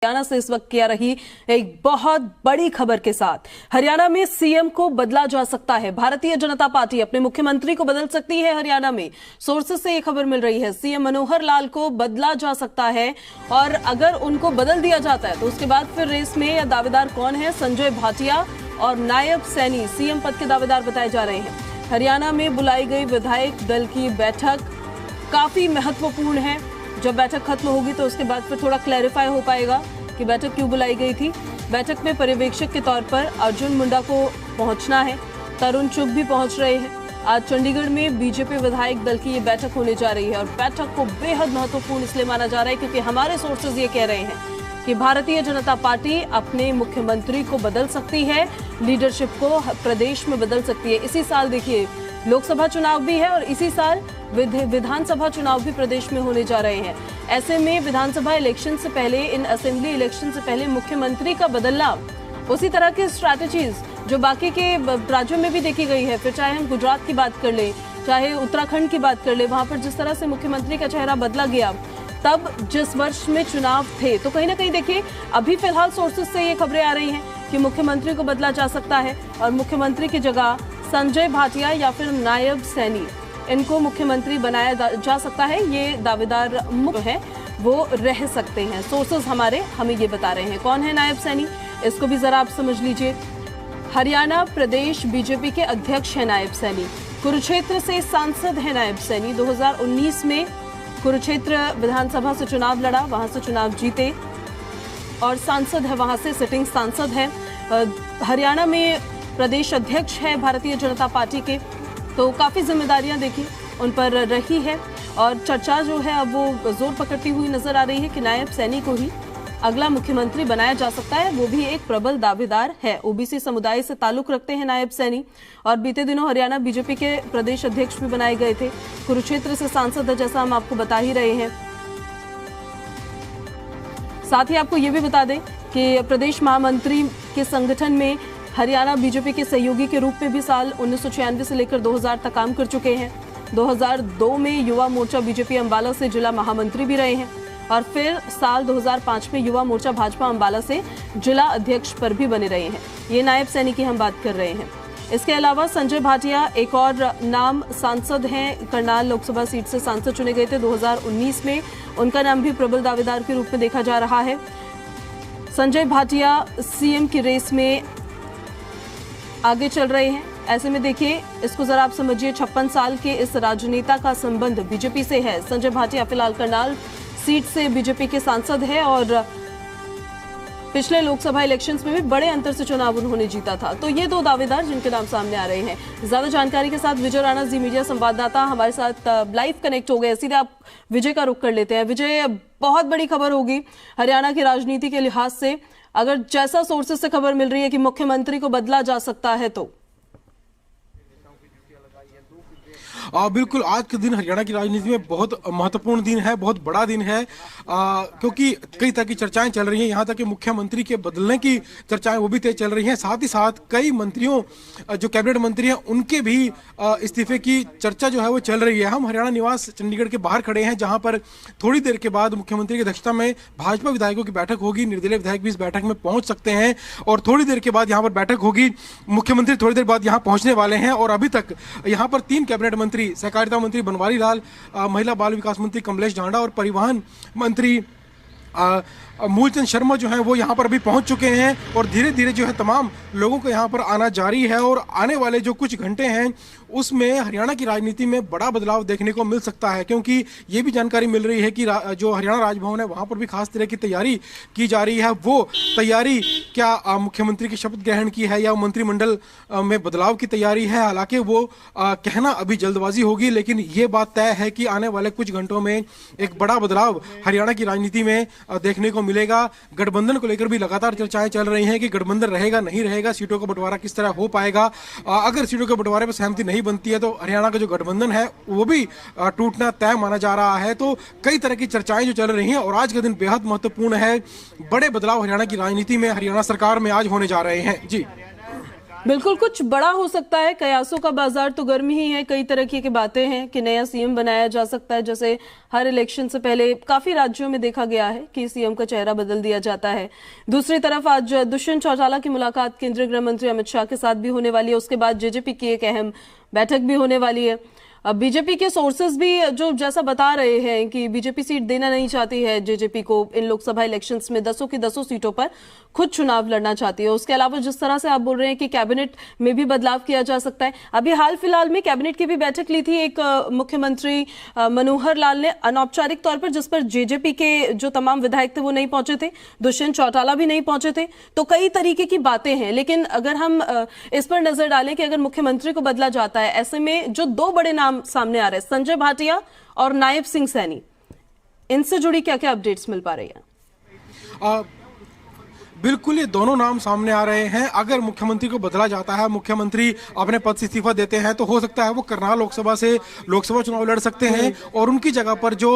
हरियाणा से इस वक्त किया रही एक बहुत बड़ी खबर के साथ। हरियाणा में सीएम को बदला जा सकता है। भारतीय जनता पार्टी अपने मुख्यमंत्री को बदल सकती है। हरियाणा में सोर्सेस से ये खबर मिल रही है, सीएम मनोहर लाल को बदला जा सकता है और अगर उनको बदल दिया जाता है तो उसके बाद फिर रेस में या दावेदार कौन है? संजय भाटिया और नायब सैनी सीएम पद के दावेदार बताए जा रहे हैं। हरियाणा में बुलाई गई विधायक दल की बैठक काफी महत्वपूर्ण है। जब बैठक खत्म होगी तो उसके बाद फिर थोड़ा क्लैरिफाई हो पाएगा कि बैठक क्यों बुलाई गई थी। बैठक में पर्यवेक्षक के तौर पर अर्जुन मुंडा को पहुंचना है, तरुण चुग भी पहुंच रहे हैं। आज चंडीगढ़ में बीजेपी विधायक दल की ये बैठक होने जा रही है और बैठक को बेहद महत्वपूर्ण इसलिए माना जा रहा है क्योंकि हमारे सोर्सेज ये कह रहे हैं कि भारतीय जनता पार्टी अपने मुख्यमंत्री को बदल सकती है, लीडरशिप को प्रदेश में बदल सकती है। इसी साल देखिए लोकसभा चुनाव भी है और इसी साल विधानसभा चुनाव भी प्रदेश में होने जा रहे हैं। ऐसे में विधानसभा इलेक्शन से पहले, इन असेंबली इलेक्शन से पहले मुख्यमंत्री का बदलना, उसी तरह की स्ट्रैटेजीज जो बाकी के राज्यों में भी देखी गई है। फिर चाहे हम गुजरात की बात कर ले, चाहे उत्तराखंड की बात कर ले, वहां पर जिस तरह से मुख्यमंत्री का चेहरा बदला गया तब जिस वर्ष में चुनाव थे, तो कहीं ना कहीं देखिए अभी फिलहाल सोर्सेज से ये खबरें आ रही हैं कि मुख्यमंत्री को बदला जा सकता है और मुख्यमंत्री की जगह संजय भाटिया या फिर नायब सैनी, इनको मुख्यमंत्री बनाया जा सकता है। ये दावेदार मुख्य है, वो रह सकते हैं। सोर्सेज हमारे हमें ये बता रहे हैं। कौन है नायब सैनी, इसको भी जरा आप समझ लीजिए। हरियाणा प्रदेश बीजेपी के अध्यक्ष है नायब सैनी। कुरुक्षेत्र से सांसद है नायब सैनी। 2019 में कुरुक्षेत्र विधानसभा से चुनाव लड़ा, वहां से चुनाव जीते और सांसद है, वहां से सिटिंग सांसद है। हरियाणा में प्रदेश अध्यक्ष है भारतीय जनता पार्टी के, तो काफी जिम्मेदारियां देखिए उन पर रही है और चर्चा जो है अब वो जोर पकड़ती हुई नजर आ रही है कि नायब सैनी को ही अगला मुख्यमंत्री बनाया जा सकता है। वो भी एक प्रबल दावेदार है। ओबीसी समुदाय से ताल्लुक रखते हैं नायब सैनी और बीते दिनों हरियाणा बीजेपी के प्रदेश अध्यक्ष भी बनाए गए थे। कुरुक्षेत्र से सांसद है, जैसा हम आपको बता ही रहे हैं। साथ ही आपको ये भी बता दें कि प्रदेश महामंत्री के संगठन में हरियाणा बीजेपी के सहयोगी के रूप में भी साल 1996 से लेकर 2000 तक काम कर चुके हैं। 2002 में युवा मोर्चा बीजेपी अंबाला से जिला महामंत्री भी रहे हैं और फिर साल 2005 में युवा मोर्चा भाजपा अंबाला से जिला अध्यक्ष पर भी बने रहे हैं। ये नायब सैनी की हम बात कर रहे हैं। इसके अलावा संजय भाटिया एक और नाम, सांसद हैं, करनाल लोकसभा सीट से सांसद चुने गए थे 2019 में। उनका नाम भी प्रबल दावेदार के रूप में देखा जा रहा है। संजय भाटिया सीएम की रेस में आगे चल रहे हैं। ऐसे में देखिए, इसको जरा आप समझिए, 56 साल के इस राजनेता का संबंध बीजेपी से है। संजय भाटिया फिलहाल करनाल सीट से बीजेपी के सांसद है और पिछले लोकसभा इलेक्शंस में भी बड़े अंतर से चुनाव उन्होंने जीता था। तो ये दो दावेदार जिनके नाम सामने आ रहे हैं। ज्यादा जानकारी के साथ विजय राणा जी मीडिया संवाददाता हमारे साथ लाइव कनेक्ट हो गए। सीधे आप विजय का रुख कर लेते हैं। विजय, बहुत बड़ी खबर होगी हरियाणा की राजनीति के लिहाज से, अगर जैसा सोर्सेज से खबर मिल रही है कि मुख्यमंत्री को बदला जा सकता है तो। बिल्कुल, आज के दिन हरियाणा की राजनीति में बहुत महत्वपूर्ण दिन है, बहुत बड़ा दिन है, क्योंकि कई तरह की चर्चाएं चल रही हैं। यहाँ तक कि मुख्यमंत्री के बदलने की चर्चाएं वो भी तेज चल रही हैं। साथ ही साथ कई मंत्रियों, जो कैबिनेट मंत्री हैं, उनके भी इस्तीफे की चर्चा जो है वो चल रही है। हम हरियाणा निवास चंडीगढ़ के बाहर खड़े हैं, जहाँ पर थोड़ी देर के बाद मुख्यमंत्री की अध्यक्षता में भाजपा विधायकों की बैठक होगी। निर्दलीय विधायक भी इस बैठक में पहुंच सकते हैं और थोड़ी देर के बाद यहाँ पर बैठक होगी। मुख्यमंत्री थोड़ी देर बाद यहाँ पहुंचने वाले हैं और अभी तक यहाँ पर 3 कैबिनेट मंत्री, सहकारिता मंत्री बनवारी लाल, महिला बाल विकास मंत्री कमलेश ढांडा और परिवहन मंत्री मूलचंद शर्मा जो है वो यहाँ पर अभी पहुँच चुके हैं और धीरे धीरे जो है तमाम लोगों को यहाँ पर आना जारी है और आने वाले जो कुछ घंटे हैं उसमें हरियाणा की राजनीति में बड़ा बदलाव देखने को मिल सकता है। क्योंकि ये भी जानकारी मिल रही है कि जो हरियाणा राजभवन है वहाँ पर भी खास तरह की तैयारी की जा रही है। वो तैयारी क्या मुख्यमंत्री की शपथ ग्रहण की है या मंत्रिमंडल में बदलाव की तैयारी है, हालांकि वो कहना अभी जल्दबाजी होगी, लेकिन ये बात तय है कि आने वाले कुछ घंटों में एक बड़ा बदलाव हरियाणा की राजनीति में देखने को मिलेगा। गठबंधन को लेकर भी लगातार चर्चाएं चल रही हैं कि गठबंधन रहेगा नहीं रहेगा, सीटों का बंटवारा किस तरह हो पाएगा। अगर सीटों के बंटवारे पर सहमति नहीं बनती है तो हरियाणा का जो गठबंधन है वो भी टूटना तय माना जा रहा है। तो कई तरह की चर्चाएं जो चल रही हैं और आज का दिन बेहद महत्वपूर्ण है। बड़े बदलाव हरियाणा की राजनीति में, हरियाणा सरकार में आज होने जा रहे हैं। जी बिल्कुल कुछ बड़ा हो सकता है। कयासों का बाजार तो गर्म ही है। कई तरह की बातें हैं कि नया सीएम बनाया जा सकता है, जैसे हर इलेक्शन से पहले काफी राज्यों में देखा गया है कि सीएम का चेहरा बदल दिया जाता है। दूसरी तरफ आज दुष्यंत चौटाला की मुलाकात केंद्रीय गृह मंत्री अमित शाह के साथ भी होने वाली है। उसके बाद जेजेपी की एक अहम बैठक भी होने वाली है। अब बीजेपी के सोर्सेज भी जो जैसा बता रहे हैं कि बीजेपी सीट देना नहीं चाहती है जेजेपी को इन लोकसभा इलेक्शंस में, 10 की 10 सीटों पर खुद चुनाव लड़ना चाहती है। उसके अलावा जिस तरह से आप बोल रहे हैं कि कैबिनेट में भी बदलाव किया जा सकता है, अभी हाल फिलहाल में कैबिनेट की भी बैठक ली थी एक मुख्यमंत्री मनोहर लाल ने अनौपचारिक तौर पर, जिस पर जेजेपी के जो तमाम विधायक थे वो नहीं पहुंचे थे, दुष्यंत चौटाला भी नहीं पहुंचे थे। तो कई तरीके की बातें हैं, लेकिन अगर हम इस पर नजर डालें कि अगर मुख्यमंत्री को बदला जाता है, ऐसे में जो दो बड़े नाम सामने आ रहे हैं, संजय भाटिया और नायब सिंह सैनी, इनसे जुड़ी क्या क्या अपडेट्स मिल पा रही है? बिल्कुल, ये दोनों नाम सामने आ रहे हैं। अगर मुख्यमंत्री को बदला जाता है, मुख्यमंत्री अपने पद से इस्तीफा देते हैं, तो हो सकता है वो करनाल लोकसभा से लोकसभा चुनाव लड़ सकते हैं और उनकी जगह पर जो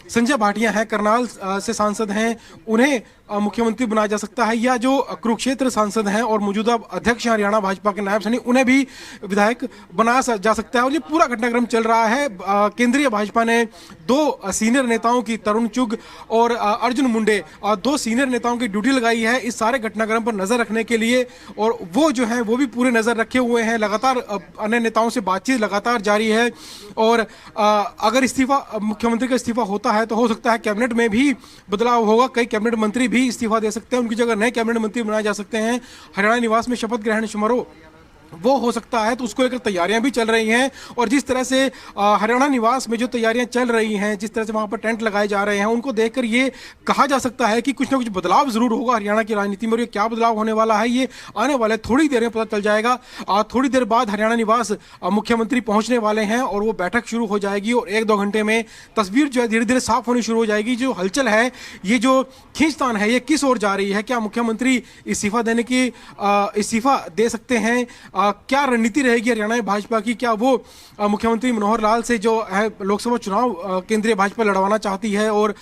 संजय भाटिया हैं, करनाल से सांसद हैं, उन्हें मुख्यमंत्री बनाया जा सकता है, या जो कुरुक्षेत्र सांसद हैं और मौजूदा अध्यक्ष हरियाणा भाजपा के नायब सैनी, उन्हें भी विधायक बनाया जा सकता है। और ये पूरा घटनाक्रम चल रहा है। केंद्रीय भाजपा ने दो सीनियर नेताओं की, तरुण चुग और अर्जुन मुंडे, दो सीनियर नेताओं की ड्यूटी लगाई है इस सारे घटनाक्रम पर नजर रखने के लिए, और वो जो है वो भी पूरे नजर रखे हुए हैं। लगातार अन्य नेताओं से बातचीत लगातार जारी है और अगर मुख्यमंत्री का इस्तीफा होता है तो हो सकता है कैबिनेट में भी बदलाव होगा। कई कैबिनेट मंत्री भी इस्तीफा दे सकते हैं, उनकी जगह नए कैबिनेट मंत्री बनाए जा सकते हैं। हरियाणा निवास में शपथ ग्रहण समारोह वो हो सकता है, तो उसको लेकर तैयारियां भी चल रही हैं। और जिस तरह से हरियाणा निवास में जो तैयारियां चल रही हैं, जिस तरह से वहां पर टेंट लगाए जा रहे हैं, उनको देखकर ये कहा जा सकता है कि कुछ ना कुछ बदलाव जरूर होगा हरियाणा की राजनीति में। और ये क्या बदलाव होने वाला है, ये आने वाले थोड़ी देर में पता चल जाएगा। थोड़ी देर बाद हरियाणा निवास मुख्यमंत्री पहुंचने वाले हैं और वो बैठक शुरू हो जाएगी और 1-2 घंटे में तस्वीर जो है धीरे धीरे साफ होनी शुरू हो जाएगी। जो हलचल है, ये जो खींचतान है, ये किस ओर जा रही है? क्या मुख्यमंत्री इस्तीफा दे सकते हैं? क्या रणनीति रहेगी हरियाणा में भाजपा की? क्या वो मुख्यमंत्री मनोहर लाल से जो है लोकसभा चुनाव केंद्रीय भाजपा लड़वाना चाहती है और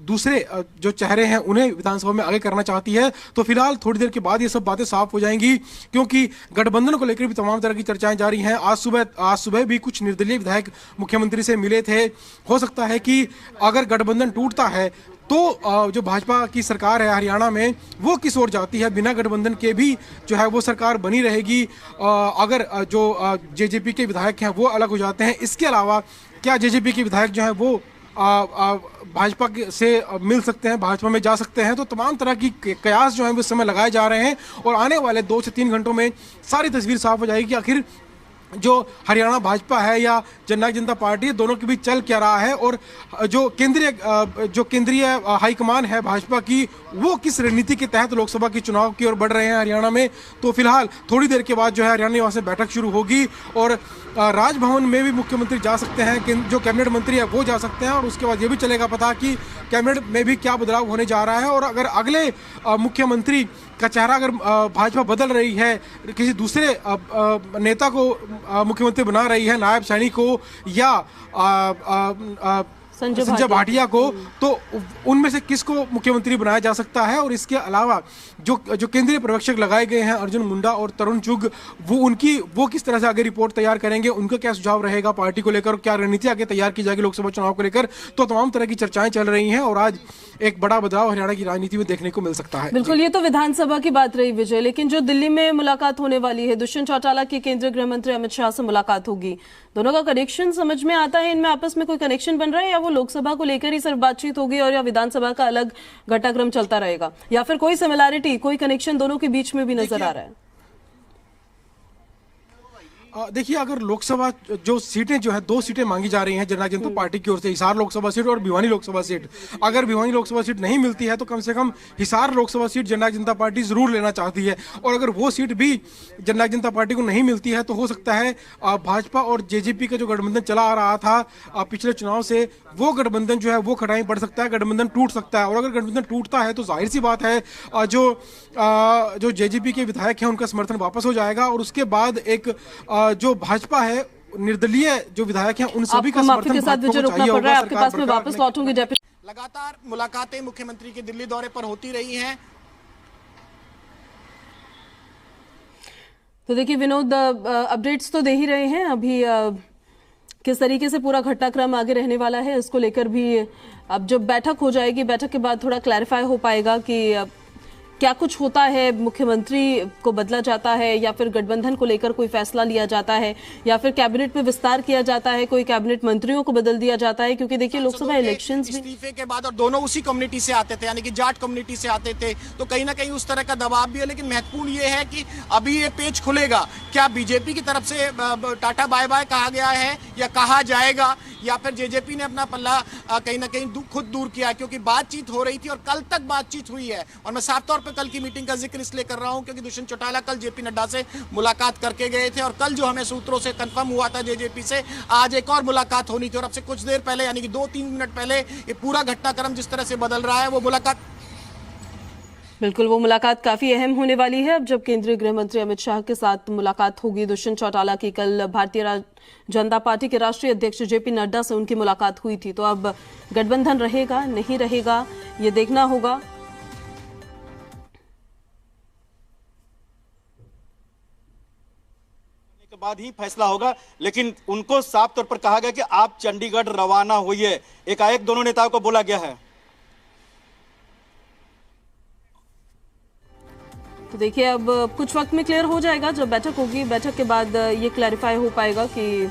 दूसरे जो चेहरे हैं उन्हें विधानसभा में आगे करना चाहती है? तो फिलहाल थोड़ी देर के बाद ये सब बातें साफ हो जाएंगी, क्योंकि गठबंधन को लेकर भी तमाम तरह की चर्चाएं जारी हैं। आज सुबह भी कुछ निर्दलीय विधायक मुख्यमंत्री से मिले थे। हो सकता है कि अगर गठबंधन टूटता है तो जो भाजपा की सरकार है हरियाणा में, वो किस ओर जाती है? बिना गठबंधन के भी जो है वो सरकार बनी रहेगी। अगर जो जेजेपी के विधायक हैं वो अलग हो जाते हैं, इसके अलावा क्या जेजेपी के विधायक जो हैं वो भाजपा से मिल सकते हैं, भाजपा में जा सकते हैं? तो तमाम तरह की कयास जो है इस समय लगाए जा रहे हैं और आने वाले 2 से 3 घंटों में सारी तस्वीर साफ हो जाएगी कि आखिर जो हरियाणा भाजपा है या जननायक जनता पार्टी है, दोनों के बीच चल क्या रहा है और जो केंद्रीय हाईकमान है भाजपा की, वो किस रणनीति के तहत लोकसभा के चुनाव की ओर बढ़ रहे हैं हरियाणा में। तो फिलहाल थोड़ी देर के बाद जो है हरियाणा निवास में बैठक शुरू होगी और राजभवन में भी मुख्यमंत्री जा सकते हैं, जो कैबिनेट मंत्री है वो जा सकते हैं, और उसके बाद ये भी चलेगा पता कि कैबिनेट में भी क्या बदलाव होने जा रहा है। और अगर अगले मुख्यमंत्री का चेहरा अगर भाजपा बदल रही है, किसी दूसरे नेता को मुख्यमंत्री बना रही है, नायब सैनी को या संजय भाटिया को, तो उनमें से किसको मुख्यमंत्री बनाया जा सकता है? और इसके अलावा जो केंद्रीय पर्यवेक्षक लगाए गए हैं, अर्जुन मुंडा और तरुण चुग, वो किस तरह से आगे रिपोर्ट तैयार करेंगे? उनका क्या सुझाव रहेगा पार्टी को लेकर? क्या रणनीति आगे तैयार की जाएगी लोकसभा चुनाव को लेकर? तो तमाम तरह की चर्चाएं चल रही हैं और आज एक बड़ा बदलाव हरियाणा की राजनीति में देखने को मिल सकता है। बिल्कुल, ये तो विधानसभा की बात रही विजय, लेकिन जो दिल्ली में मुलाकात होने वाली है, दुष्यंत चौटाला की केंद्रीय गृह मंत्री अमित शाह से मुलाकात होगी, दोनों का कनेक्शन समझ में आता है? इनमें आपस में कोई कनेक्शन बन रहा है, या वो लोकसभा को लेकर ही सिर्फ बातचीत होगी और या विधानसभा का अलग घटनाक्रम चलता रहेगा, या फिर कोई सिमिलैरिटी, कोई कनेक्शन दोनों के बीच में भी नजर आ रहा है? देखिए, अगर लोकसभा जो सीटें जो है 2 सीटें मांगी जा रही हैं जननायक जनता पार्टी की ओर से, हिसार लोकसभा सीट और भिवानी लोकसभा सीट। अगर भिवानी लोकसभा सीट नहीं मिलती है तो कम से कम हिसार लोकसभा सीट जननायक जनता पार्टी जरूर लेना चाहती है। और अगर वो सीट भी जननायक जनता पार्टी को नहीं मिलती है तो हो सकता है भाजपा और जेजेपी का जो गठबंधन चला आ रहा था पिछले चुनाव से, वो गठबंधन जो है वो खटाई पड़ सकता है, गठबंधन टूट सकता है। और अगर गठबंधन टूटता है तो जाहिर सी बात है जो जेजेपी के विधायक हैं उनका समर्थन वापस हो जाएगा और उसके बाद एक जो भाजपा है, निर्दलीय जो विधायक हैं, उन सभी का समर्थन के साथ विजय रोकना पड़ रहा है। आपके पास में वापस लौटूंगी। लगातार मुलाकातें मुख्यमंत्री के दिल्ली दौरे पर होती रही हैं। तो देखिए विनोद, अपडेट्स तो दे ही रहे हैं अभी। किस तरीके से पूरा घटनाक्रम आगे रहने वाला है इसको लेकर भी अब जब बैठक हो जाएगी, बैठक के बाद थोड़ा क्लैरिफाई हो पाएगा कि क्या कुछ होता है, मुख्यमंत्री को बदला जाता है या फिर गठबंधन को लेकर कोई फैसला लिया जाता है या फिर कैबिनेट में विस्तार किया जाता है, कोई कैबिनेट मंत्रियों को बदल दिया जाता है। क्योंकि देखिए लोकसभा इलेक्शंस भी इस्तीफे के बाद और दोनों उसी कम्युनिटी से आते थे, यानी कि जाट कम्युनिटी से आते थे, तो कहीं ना कहीं उस तरह का दबाव भी है। लेकिन महत्वपूर्ण ये है कि अभी ये पेच खुलेगा, क्या बीजेपी की तरफ से टाटा बाय बाय कहा गया है या कहा जाएगा, या फिर जेजेपी ने अपना पल्ला कहीं ना कहीं खुद दूर किया, क्योंकि बातचीत हो रही थी और कल तक बातचीत हुई है। और मैं साफ तौर पर कल की मीटिंग का जिक्र इसलिए कर रहा हूं क्योंकि दुष्यंत चौटाला कल जेपी नड्डा से मुलाकात करके गए थे और कल जो हमें सूत्रों से कंफर्म हुआ था जेजेपी से, आज एक और मुलाकात होनी थी। और अब से कुछ देर पहले, यानी कि 2-3 मिनट पहले, ये पूरा घटनाक्रम जिस तरह से बदल रहा है, वो मुलाकात बिल्कुल, वो मुलाकात काफी अहम होने वाली है। अब जब केंद्रीय गृह मंत्री अमित शाह के साथ मुलाकात होगी दुष्यंत चौटाला की, कल भारतीय जनता पार्टी के राष्ट्रीय अध्यक्ष जेपी नड्डा से उनकी मुलाकात हुई थी, तो अब गठबंधन रहेगा नहीं रहेगा ये देखना होगा। के बाद ही फैसला होगा, लेकिन उनको साफ तौर पर कहा गया कि आप चंडीगढ़ रवाना होइए, एकाएक दोनों नेताओं को बोला गया है। तो देखिए अब कुछ वक्त में क्लियर हो जाएगा, जब बैठक होगी बैठक के बाद ये क्लैरिफाई हो पाएगा कि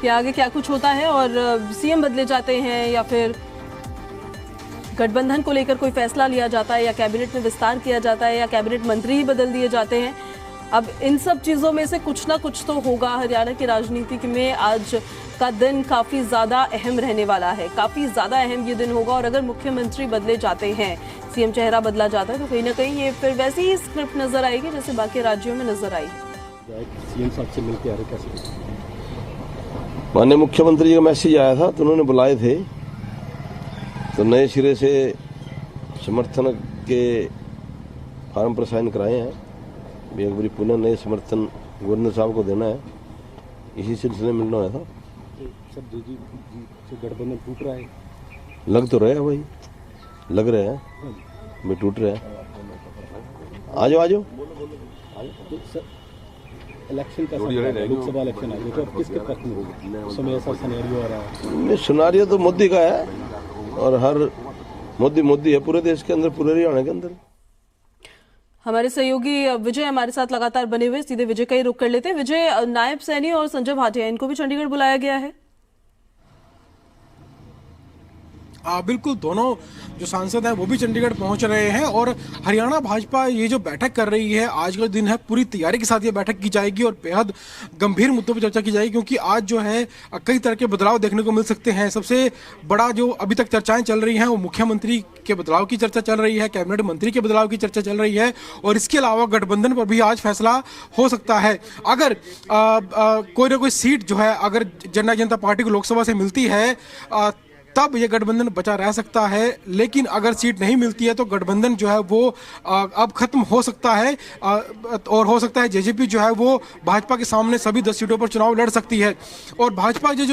आगे क्या कुछ होता है और सीएम बदले जाते हैं या फिर गठबंधन को लेकर कोई फैसला लिया जाता है या कैबिनेट में विस्तार किया जाता है या कैबिनेट मंत्री ही बदल दिए जाते हैं। अब इन सब चीजों में से कुछ ना कुछ तो होगा। हरियाणा की राजनीति में आज का दिन काफी ज्यादा अहम रहने वाला है, काफी ज्यादा अहम ये दिन होगा। और अगर मुख्यमंत्री बदले जाते हैं, सीएम चेहरा बदला जाता है, तो कहीं ना कहीं ये फिर वैसी ही स्क्रिप्ट नजर आएगी जैसे बाकी राज्यों में नजर आई। सीएम साहब से मिलकर आ रहे कैसे? माननीय मुख्यमंत्री का मैसेज आया था तो उन्होंने बुलाए थे, तो नए सिरे से समर्थन के फार्म पर साइन कराए हैं। एक बार पुनः नए समर्थन गवर्नर साहब को देना है, इसी सिलसिले में मिलना आया था। सर जी से गठबंधन टूट रहा है? लग तो रहा है भाई, लग रहा है मैं टूट रहा है। आ जाओ तो सर इलेक्शन का लोकसभा इलेक्शन आ गया, तो अब किसके पक्ष में होगा? उस समय ऐसा सिनेरियो आ रहा है। सिनेरियो तो मोदी का है और हर मोदी है पूरे देश के अंदर, पूरे हरियाणा के अंदर। हमारे सहयोगी विजय हमारे साथ लगातार बने हुए, सीधे विजय का ही रुख कर लेते हैं। विजय, नायब सैनी और संजय भाटिया इनको भी चंडीगढ़ बुलाया गया है? बिल्कुल, दोनों जो सांसद हैं वो भी चंडीगढ़ पहुंच रहे हैं और हरियाणा भाजपा ये जो बैठक कर रही है, आज का दिन है, पूरी तैयारी के साथ ये बैठक की जाएगी और बेहद गंभीर मुद्दों पर चर्चा की जाएगी, क्योंकि आज जो है कई तरह के बदलाव देखने को मिल सकते हैं। सबसे बड़ा जो अभी तक चर्चाएं चल रही हैं वो मुख्यमंत्री के बदलाव की चर्चा चल रही है, कैबिनेट मंत्री के बदलाव की चर्चा चल रही है और इसके अलावा गठबंधन पर भी आज फैसला हो सकता है। अगर कोई ना कोई सीट जो है अगर जननायक जनता पार्टी को लोकसभा से मिलती है तब ये गठबंधन बचा रह सकता है, लेकिन अगर सीट नहीं मिलती है तो गठबंधन जो है वो अब खत्म हो सकता है और हो सकता है जेजेपी जो है वो भाजपा के सामने सभी 10 सीटों पर चुनाव लड़ सकती है। और भाजपा के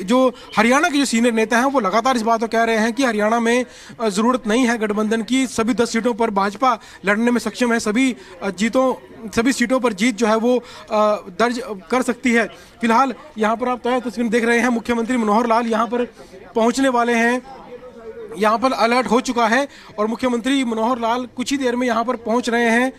जो हरियाणा के जो सीनियर नेता हैं वो लगातार इस बात को कह रहे हैं कि हरियाणा में जरूरत नहीं है गठबंधन की, सभी 10 सीटों पर भाजपा लड़ने में सक्षम है, सभी सीटों पर जीत जो है वो दर्ज कर सकती है। फिलहाल यहाँ पर आप तय तस्वीर देख रहे हैं, मुख्यमंत्री मनोहर लाल यहाँ पर पहुंचने वाले हैं। यहाँ पर अलर्ट हो चुका है और मुख्यमंत्री मनोहर लाल कुछ ही देर में यहाँ पर पहुंच रहे हैं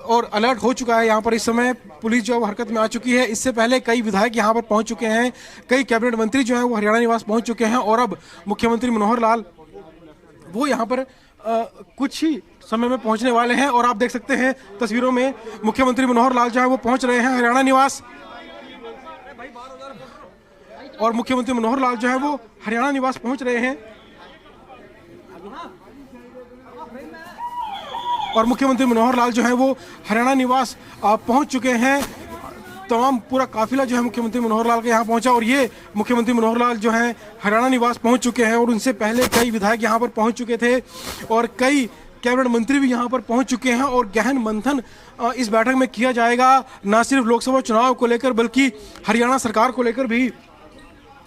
और अलर्ट हो चुका है। यहाँ पर इस समय पुलिस जो है हरकत में आ चुकी है। इससे पहले कई विधायक यहाँ पर पहुंच चुके हैं, कई कैबिनेट मंत्री जो हैं वो हरियाणा निवास पहुंच चुके हैं और अब मुख्यमंत्री मनोहर लाल वो यहाँ पर कुछ ही समय में पहुंचने वाले हैं। और आप देख सकते हैं तस्वीरों में मुख्यमंत्री मनोहर लाल जो है वो पहुंच रहे हैं हरियाणा निवास और मुख्यमंत्री मनोहर लाल जो है वो हरियाणा निवास पहुंच रहे हैं और मुख्यमंत्री मनोहर लाल जो है वो हरियाणा निवास पहुंच चुके हैं। तमाम पूरा काफिला जो है मुख्यमंत्री मनोहर लाल के यहाँ पहुंचा और ये मुख्यमंत्री मनोहर लाल जो है हरियाणा निवास पहुंच चुके हैं और उनसे पहले कई विधायक यहाँ पर पहुंच चुके थे और कई कैबिनेट मंत्री भी यहाँ पर पहुंच चुके हैं और गहन मंथन इस बैठक में किया जाएगा, न सिर्फ लोकसभा चुनाव को लेकर बल्कि हरियाणा सरकार को लेकर भी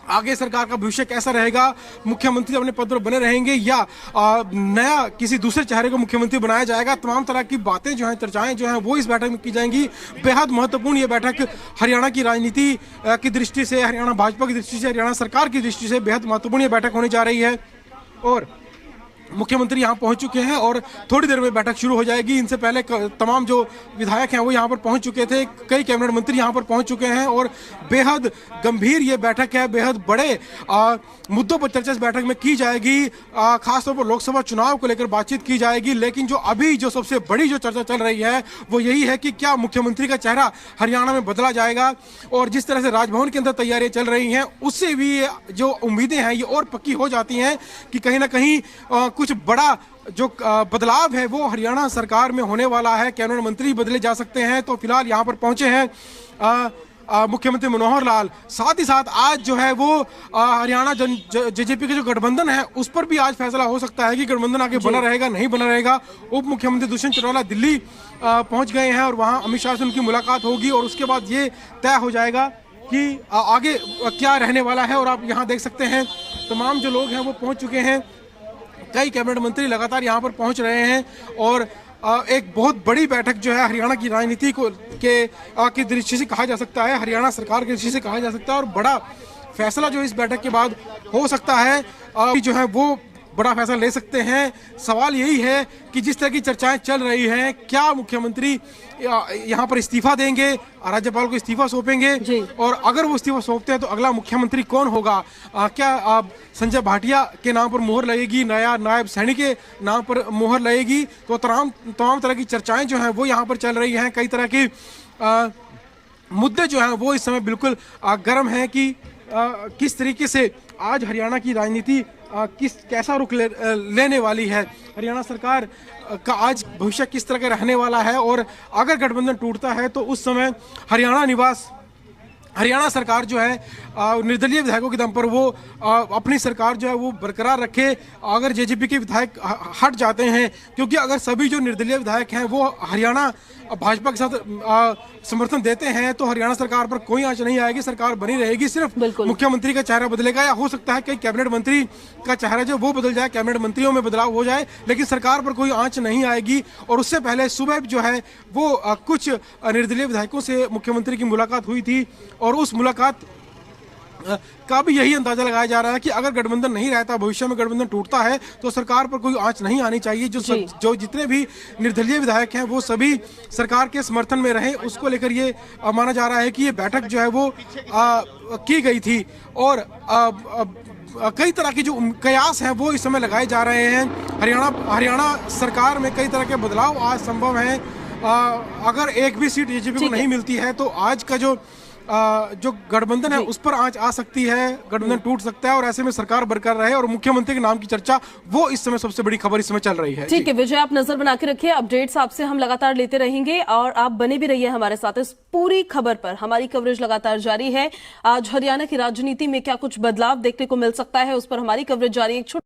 आगे सरकार का भविष्य कैसा रहेगा, मुख्यमंत्री अपने पद पर बने रहेंगे या नया किसी दूसरे चेहरे को मुख्यमंत्री बनाया जाएगा। तमाम तरह की बातें जो हैं, चर्चाएं जो हैं वो इस बैठक में की जाएंगी। बेहद महत्वपूर्ण ये बैठक हरियाणा की राजनीति की दृष्टि से, हरियाणा भाजपा की दृष्टि से, हरियाणा सरकार की दृष्टि से बेहद महत्वपूर्ण ये बैठक होने जा रही है। और मुख्यमंत्री यहां पहुंच चुके हैं और थोड़ी देर में बैठक शुरू हो जाएगी। इनसे पहले तमाम जो विधायक हैं वो यहां पर पहुंच चुके थे, कई कैबिनेट मंत्री यहां पर पहुंच चुके हैं और बेहद गंभीर ये बैठक है। बेहद बड़े मुद्दों पर चर्चा इस बैठक में की जाएगी। खासतौर पर लोकसभा चुनाव को लेकर बातचीत की जाएगी। लेकिन जो अभी जो सबसे बड़ी जो चर्चा चल रही है वो यही है कि क्या मुख्यमंत्री का चेहरा हरियाणा में बदला जाएगा। और जिस तरह से राजभवन के अंदर तैयारियां चल रही हैं उससे भी जो उम्मीदें हैं ये और पक्की हो जाती हैं कि कहीं ना कहीं कुछ बड़ा जो बदलाव है वो हरियाणा सरकार में होने वाला है। कैबिनेट मंत्री बदले जा सकते हैं। तो फिलहाल यहाँ पर पहुंचे हैं मुख्यमंत्री मनोहर लाल। साथ ही साथ आज जो है वो हरियाणा जेजेपी के जो गठबंधन है उस पर भी आज फैसला हो सकता है कि गठबंधन आगे बना रहेगा नहीं बना रहेगा। उप मुख्यमंत्री दुष्यंत चौटाला दिल्ली पहुंच गए हैं और वहाँ अमित शाह से उनकी मुलाकात होगी और उसके बाद ये तय हो जाएगा कि आगे क्या रहने वाला है। और आप यहाँ देख सकते हैं तमाम जो लोग हैं वो पहुँच चुके हैं। कई कैबिनेट मंत्री लगातार यहाँ पर पहुंच रहे हैं और एक बहुत बड़ी बैठक जो है हरियाणा की राजनीति को की दृष्टि से कहा जा सकता है, हरियाणा सरकार की दृष्टि से कहा जा सकता है। और बड़ा फैसला जो इस बैठक के बाद हो सकता है जो है वो बड़ा फैसला ले सकते हैं। सवाल यही है कि जिस तरह की चर्चाएं चल रही हैं, क्या मुख्यमंत्री यहाँ पर इस्तीफा देंगे, राज्यपाल को इस्तीफा सौंपेंगे और अगर वो इस्तीफा सौंपते हैं तो अगला मुख्यमंत्री कौन होगा। क्या संजय भाटिया के नाम पर मोहर लगेगी, नया नायब सैनी के नाम पर मोहर लगेगी। तो तमाम तरह की चर्चाएं जो हैं वो यहाँ पर चल रही हैं। कई तरह के मुद्दे जो हैं वो इस समय बिल्कुल गर्म हैं कि किस तरीके से आज हरियाणा की राजनीति कैसा रुख लेने वाली है, हरियाणा सरकार का आज भविष्य किस तरह का रहने वाला है। और अगर गठबंधन टूटता है तो उस समय हरियाणा सरकार जो है निर्दलीय विधायकों के दम पर वो अपनी सरकार जो है वो बरकरार रखे। अगर जेजेपी के विधायक हट जाते हैं, क्योंकि अगर सभी जो निर्दलीय विधायक हैं वो हरियाणा भाजपा के साथ समर्थन देते हैं तो हरियाणा सरकार पर कोई आंच नहीं आएगी, सरकार बनी रहेगी। सिर्फ मुख्यमंत्री का चेहरा बदलेगा या हो सकता है कि कैबिनेट मंत्री का चेहरा जो वो बदल जाए, कैबिनेट मंत्रियों में बदलाव हो जाए, लेकिन सरकार पर कोई आंच नहीं आएगी। और उससे पहले सुबह जो है वो कुछ निर्दलीय विधायकों से मुख्यमंत्री की मुलाकात हुई थी और उस मुलाकात का भी यही अंदाजा लगाया जा रहा है कि अगर गठबंधन नहीं रहता, भविष्य में गठबंधन टूटता है तो सरकार पर कोई आंच नहीं आनी चाहिए। जो जितने भी निर्दलीय विधायक हैं वो सभी सरकार के समर्थन में रहे, उसको लेकर ये माना जा रहा है कि ये बैठक जो है वो की गई थी। और कई तरह के जो कयास हैं वो इस समय लगाए जा रहे हैं। हरियाणा सरकार में कई तरह के बदलाव आज संभव हैं। अगर एक भी सीट जेजेपी को नहीं मिलती है तो आज का जो गठबंधन है उस पर आंच आ सकती है, गठबंधन टूट सकता है और ऐसे में सरकार बरकरार रहे। और मुख्यमंत्री के नाम की चर्चा वो इस समय सबसे बड़ी खबर इस समय चल रही है। ठीक है विजय, आप नजर बना के रखिए, अपडेट्स आपसे हम लगातार लेते रहेंगे और आप बने भी रहिए हमारे साथ इस पूरी खबर पर। हमारी कवरेज लगातार जारी है। आज हरियाणा की राजनीति में क्या कुछ बदलाव देखने को मिल सकता है उस पर हमारी कवरेज जारी है।